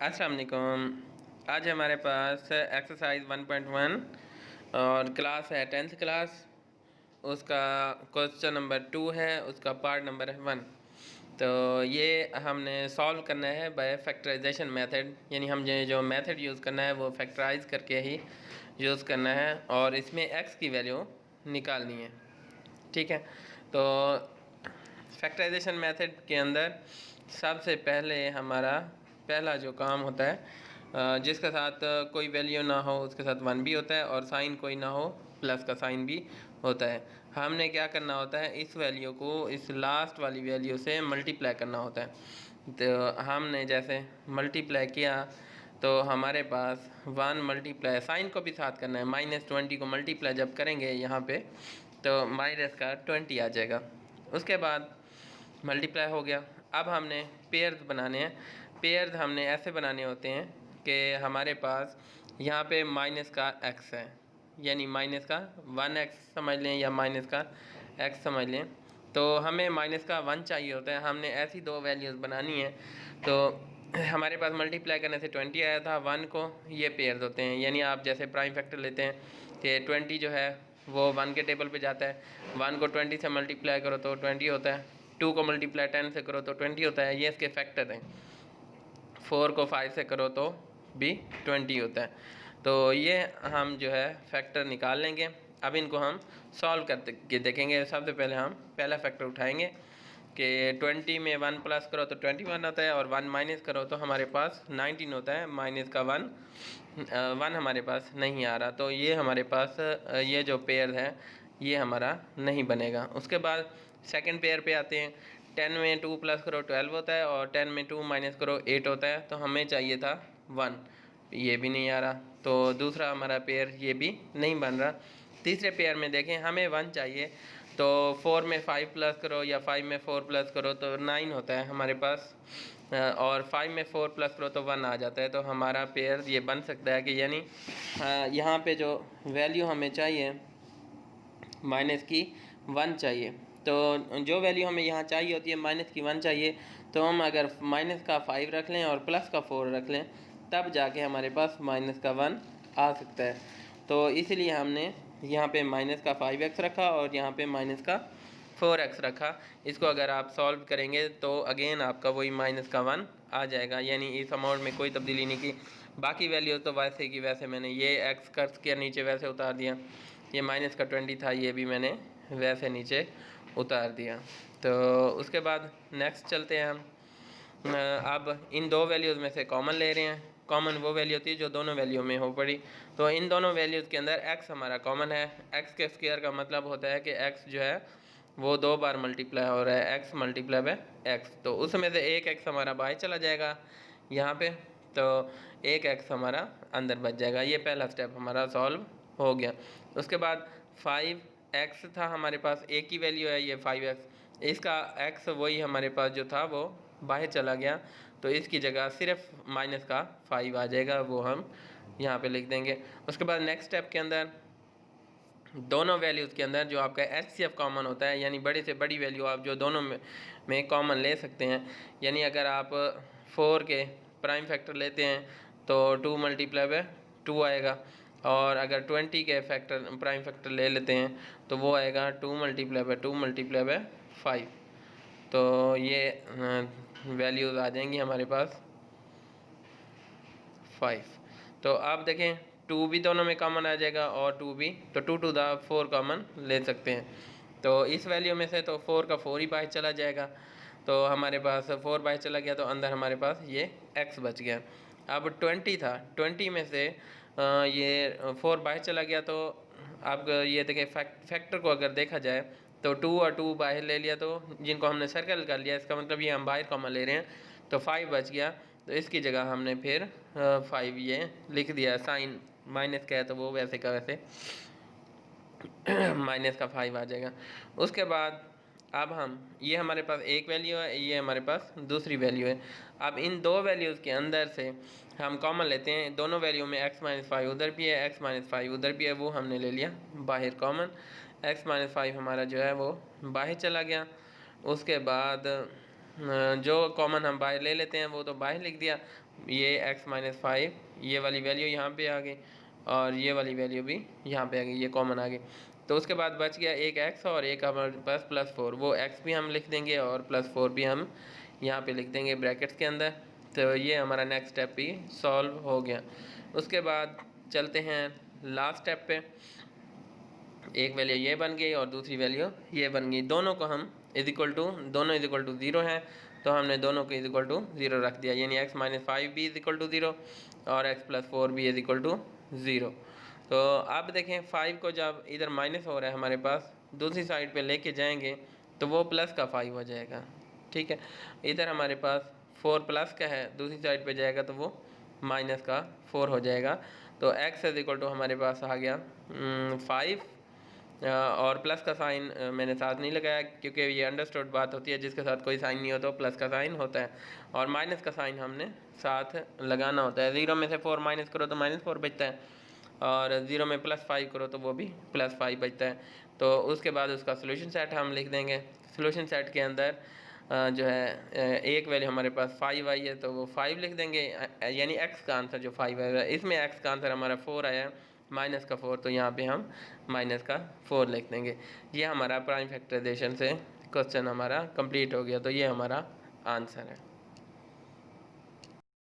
अस्सलाम वालेकुम। आज हमारे पास एक्सरसाइज 1.1 और क्लास है 10th क्लास। उसका क्वेश्चन नंबर 2 है, उसका पार्ट नंबर है 1। तो ये हमने सॉल्व करना है बाय फैक्टराइजेशन मेथड, यानी हम जो मेथड यूज़ करना है वो फैक्टराइज करके ही यूज़ करना है और इसमें x की वैल्यू निकालनी है। ठीक है, तो फैक्टराइजेशन मेथड के अंदर सबसे पहले हमारा पहला जो काम होता है, जिसके साथ कोई वैल्यू ना हो उसके साथ 1 भी होता है और साइन कोई ना हो प्लस का साइन भी होता है। हमने क्या करना होता है, इस वैल्यू को इस लास्ट वाली वैल्यू से मल्टीप्लाई करना होता है। तो हमने जैसे मल्टीप्लाई किया तो हमारे पास 1 मल्टीप्लाई साइन को भी साथ करना है, -20 को मल्टीप्लाई जब करेंगे यहाँ पे तो माइनस का 20 आ जाएगा। उसके बाद मल्टीप्लाई हो गया। अब हमने पेयर्स बनाने हैं। पेयर्स हमने ऐसे बनाने होते हैं कि हमारे पास यहाँ पे माइनस का x है, यानी माइनस का 1x समझ लें या माइनस का x समझ लें। तो हमें माइनस का 1 चाहिए होता है। हमने ऐसी दो वैल्यूज़ बनानी है। तो हमारे पास मल्टीप्लाई करने से 20 आया था, 1 को ये पेयर्स होते हैं। यानी आप जैसे प्राइम फैक्टर लेते हैं कि 20 जो है वो 1 के टेबल पे जाता है। 1 को 20 से मल्टीप्लाई करो तो 20 होता है, 2 को मल्टीप्लाई 10 से करो तो 20 होता है। ये इसके फैक्टर हैं। 4 को 5 से करो तो भी 20 होता है। तो ये हम जो है फैक्टर निकाल लेंगे। अब इनको हम सॉल्व करके देखेंगे। सबसे पहले हम पहला फैक्टर उठाएंगे कि 20 में 1 प्लस करो तो 21 होता है और 1 माइनस करो तो हमारे पास 19 होता है। माइनस का 1 हमारे पास नहीं आ रहा, तो ये हमारे पास ये जो पेयर है ये हमारा नहीं बनेगा। उसके बाद सेकंड पेयर पे आते हैं। 10 में 2 प्लस करो 12 होता है और 10 में 2 माइनस करो 8 होता है। तो हमें चाहिए था 1, ये भी नहीं आ रहा। तो दूसरा हमारा पेयर ये भी नहीं बन रहा। तीसरे पेयर में देखें, हमें 1 चाहिए। तो 4 में 5 प्लस करो या 5 में 4 प्लस करो तो 9 होता है हमारे पास, और 5 में 4 प्लस करो तो 1 आ जाता है। तो हमारा पेयर ये बन सकता है कि यानी यहाँ पे जो वैल्यू हमें चाहिए माइनस की 1 चाहिए। तो जो वैल्यू हमें यहाँ चाहिए होती है माइनस की 1 चाहिए, तो हम अगर माइनस का 5 रख लें और प्लस का 4 रख लें तब जाके हमारे पास माइनस का 1 आ सकता है। तो इसलिए हमने यहाँ पे माइनस का 5x रखा और यहाँ पे माइनस का 4x रखा। इसको अगर आप सॉल्व करेंगे तो अगेन आपका वही माइनस का 1 आ जाएगा, यानी इस अमाउंट में कोई तब्दीली नहीं की। बाकी वैल्यू तो वैसे की वैसे मैंने ये x कर के नीचे वैसे उतार दिया। ये माइनस का 20 था, ये भी मैंने वैसे नीचे उतार दिया। तो उसके बाद नेक्स्ट चलते हैं हम। अब इन दो वैल्यूज़ में से कॉमन ले रहे हैं। कॉमन वो वैल्यू होती है जो दोनों वैल्यू में हो पड़ी। तो इन दोनों वैल्यूज़ के अंदर x हमारा कॉमन है। x के स्क्वायर का मतलब होता है कि x जो है वो 2 बार मल्टीप्लाई हो रहा है, x मल्टीप्लाई बाय x। तो उसमें से एक x हमारा बाहर चला जाएगा यहाँ पे, तो एक x हमारा अंदर बच जाएगा। ये पहला स्टेप हमारा सॉल्व हो गया। उसके बाद 5x था हमारे पास, एक ही वैल्यू है ये 5x। इसका x वही हमारे पास जो था वो बाहर चला गया, तो इसकी जगह सिर्फ माइनस का 5 आ जाएगा, वो हम यहाँ पे लिख देंगे। उसके बाद नेक्स्ट स्टेप के अंदर दोनों वैल्यूज़ के अंदर जो आपका HCF कॉमन होता है, यानी बड़ी से बड़ी वैल्यू आप जो दोनों में कॉमन ले सकते हैं। यानी अगर आप 4 के प्राइम फैक्टर लेते हैं तो 2 मल्टीप्लाई बाय 2 आएगा, और अगर 20 के फैक्टर प्राइम फैक्टर ले लेते हैं तो वो आएगा 2 मल्टीप्लाई बाय 2 मल्टीप्लाई बाय 5। तो ये वैल्यूज़ आ जाएंगी हमारे पास 5। तो आप देखें 2 भी दोनों में कॉमन आ जाएगा और 2 भी, तो 2 टू द 4 कॉमन ले सकते हैं। तो इस वैल्यू में से तो 4 का 4 ही बाहर चला जाएगा, तो हमारे पास 4 बाहर चला गया, तो अंदर हमारे पास ये x बच गया। अब 20 था, 20 में से ये 4 बाहर चला गया, तो आप ये देखें फैक्टर को अगर देखा जाए तो 2 और 2 बाहर ले लिया, तो जिनको हमने सर्कल कर लिया, इसका मतलब ये हम बाहर कॉमन ले रहे हैं, तो 5 बच गया। तो इसकी जगह हमने फिर 5 ये लिख दिया। साइन माइनस का है तो वो वैसे का वैसे माइनस का 5 आ जाएगा। उसके बाद अब हम ये हमारे पास एक वैल्यू है, ये हमारे पास दूसरी वैल्यू है। अब इन दो वैल्यूज़ के अंदर से हम कॉमन लेते हैं। दोनों वैल्यू में x माइनस 5 उधर भी है, x माइनस 5 उधर भी है, वो हमने ले लिया बाहर कॉमन। x माइनस 5 हमारा जो है वो बाहर चला गया। उसके बाद जो कॉमन हम बाहर ले लेते हैं वो तो बाहर लिख दिया, ये x माइनस 5, ये वाली वैल्यू यहाँ पे आ गई और ये वाली वैल्यू भी यहाँ पे आ गई, ये कॉमन आ गई। तो उसके बाद बच गया एक x और एक हमारे पास +4, वो x भी हम लिख देंगे और +4 भी हम यहाँ पे लिख देंगे ब्रैकेट्स के अंदर। तो ये हमारा नेक्स्ट स्टेप भी सॉल्व हो गया। उसके बाद चलते हैं लास्ट स्टेप पे। एक वैल्यू ये बन गई और दूसरी वैल्यू ये बन गई, दोनों को हम दोनों इज इक्वल टू 0 है, तो हमने दोनों को इज इक्वल टू 0 रख दिया, यानी x माइनस 5 भी इज इक्वल टू 0 और x प्लस 4 भी इज इक्वल टू 0। तो अब देखें 5 को जब इधर माइनस हो रहा है हमारे पास, दूसरी साइड पे लेके जाएंगे तो वो प्लस का 5 हो जाएगा, ठीक है। इधर हमारे पास 4 प्लस का है, दूसरी साइड पे जाएगा तो वो माइनस का 4 हो जाएगा। तो x इज इक्वल टू हमारे पास आ गया 5 और प्लस का साइन मैंने साथ नहीं लगाया क्योंकि ये अंडरस्टूड बात होती है, जिसके साथ कोई साइन नहीं होता तो प्लस का साइन होता है, और माइनस का साइन हमने साथ लगाना होता है। 0 में से 4 माइनस करो तो -4 बचता है, और 0 में +5 करो तो वो भी +5 बचता है। तो उसके बाद उसका सोल्यूशन सेट हम लिख देंगे। सोल्यूशन सेट के अंदर जो है एक वैल्यू हमारे पास 5 आई है तो वो 5 लिख देंगे, यानी x का आंसर जो 5 है, इसमें x का आंसर हमारा 4 आया है, माइनस का 4, तो यहाँ पे हम माइनस का 4 लिख देंगे। ये हमारा प्राइम फैक्टराइजेशन से क्वेश्चन हमारा कंप्लीट हो गया, तो ये हमारा आंसर है।